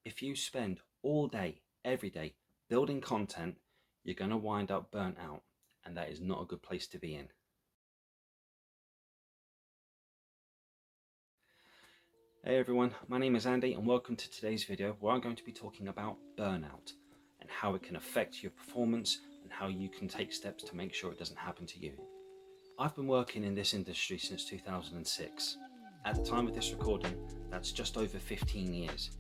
If you spend all day, every day, building content, you're going to wind up burnt out, and that is not a good place to be in. Hey everyone, my name is Andy and welcome to today's video where I'm going to be talking about burnout and how it can affect your performance and how you can take steps to make sure it doesn't happen to you. I've been working in this industry since 2006. At the time of this recording, that's just over 15 years.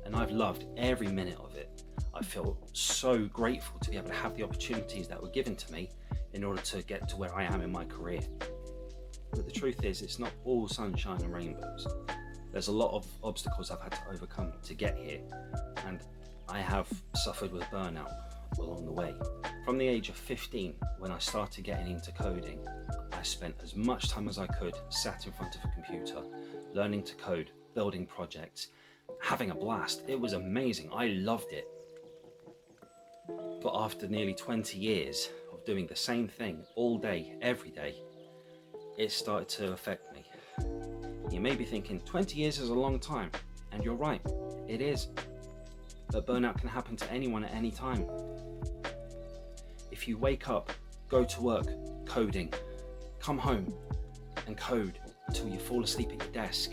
And I've loved every minute of it. I feel so grateful to be able to have the opportunities that were given to me in order to get to where I am in my career. But the truth is, it's not all sunshine and rainbows. There's a lot of obstacles I've had to overcome to get here, and I have suffered with burnout along the way. From the age of 15, when I started getting into coding, I spent as much time as I could sat in front of a computer, learning to code, building projects, having a blast. It was amazing. I loved it. But after nearly 20 years of doing the same thing all day, every day, it started to affect me. You may be thinking 20 years is a long time, and you're right, it is. But burnout can happen to anyone at any time. If you wake up, go to work, coding, come home and code until you fall asleep at your desk,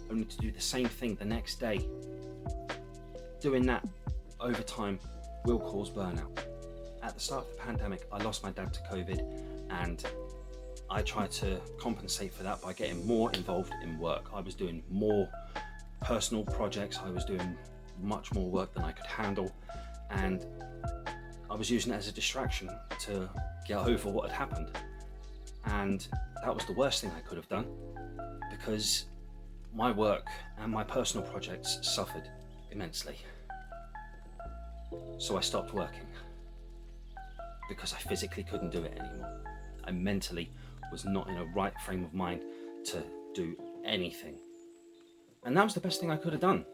only to do the same thing the next day, doing that over time will cause burnout. At the start of the pandemic, I lost my dad to COVID, and I tried to compensate for that by getting more involved in work. I was doing more personal projects, I was doing much more work than I could handle, and I was using it as a distraction to get over what had happened. And that was the worst thing I could have done, because my work and my personal projects suffered immensely. So I stopped working because I physically couldn't do it anymore. I mentally was not in a right frame of mind to do anything. And that was the best thing I could have done.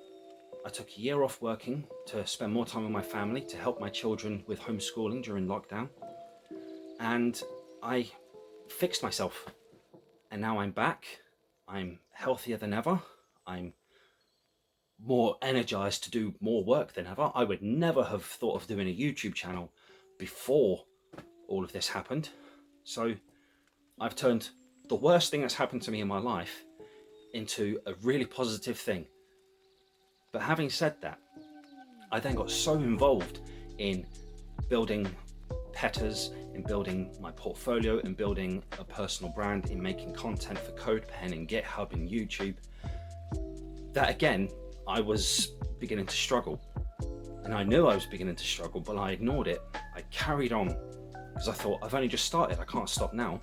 I took a year off working to spend more time with my family, to help my children with homeschooling during lockdown. And I fixed myself. And now I'm back. I'm healthier than ever. I'm more energized to do more work than ever. I would never have thought of doing a YouTube channel before all of this happened. So I've turned the worst thing that's happened to me in my life into a really positive thing. But having said that, I then got so involved in building Petters, in building my portfolio, in building a personal brand, in making content for CodePen and GitHub and YouTube, that again, I was beginning to struggle. And I knew I was beginning to struggle, but I ignored it. I carried on because I thought, I've only just started, I can't stop now.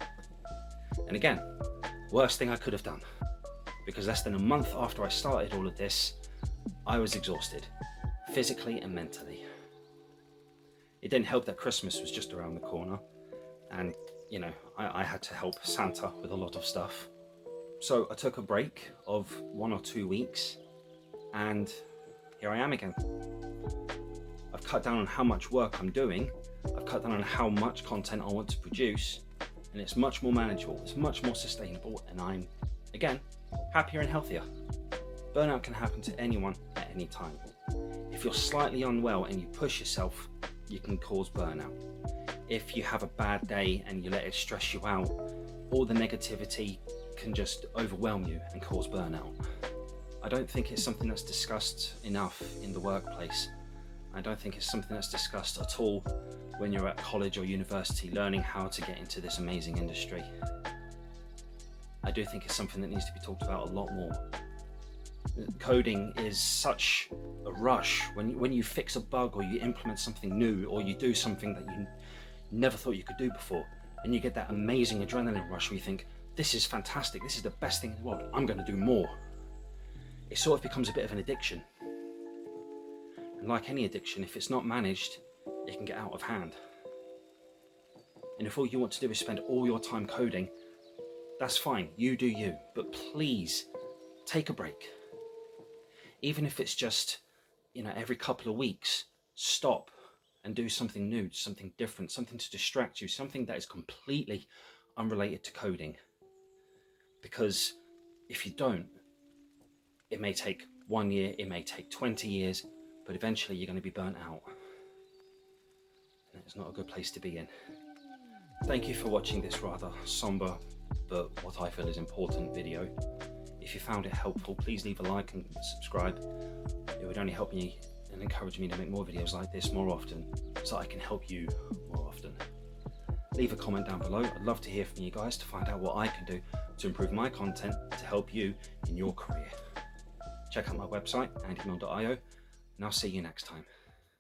And again, worst thing I could have done, because less than a month after I started all of this, I was exhausted, physically and mentally. It didn't help that Christmas was just around the corner, and I had to help Santa with a lot of stuff. So I took a break of 1 or 2 weeks, and here I am again. I've cut down on how much work I'm doing, I've cut down on how much content I want to produce, and it's much more manageable, it's much more sustainable, and I'm, again, happier and healthier. Burnout can happen to anyone at any time. If you're slightly unwell and you push yourself, you can cause burnout. If you have a bad day and you let it stress you out, all the negativity can just overwhelm you and cause burnout. I don't think it's something that's discussed enough in the workplace. I don't think it's something that's discussed at all when you're at college or university learning how to get into this amazing industry. I do think it's something that needs to be talked about a lot more. Coding is such a rush. When you fix a bug or you implement something new or you do something that you never thought you could do before, and you get that amazing adrenaline rush where you think, this is fantastic, this is the best thing in the world, I'm going to do more. It sort of becomes a bit of an addiction. And like any addiction, if it's not managed, it can get out of hand. And if all you want to do is spend all your time coding, that's fine, you do you, but please take a break. Even if it's just, every couple of weeks, stop and do something new, something different, something to distract you, something that is completely unrelated to coding. Because if you don't, it may take 1 year, it may take 20 years, but eventually you're going to be burnt out. And it's not a good place to be in. Thank you for watching this rather somber, but what I feel is important video. If you found it helpful, please leave a like and subscribe. It would only help me and encourage me to make more videos like this more often, so I can help you more often. Leave a comment down below. I'd love to hear from you guys to find out what I can do to improve my content to help you in your career. Check out my website, andymilne.io, and I'll see you next time.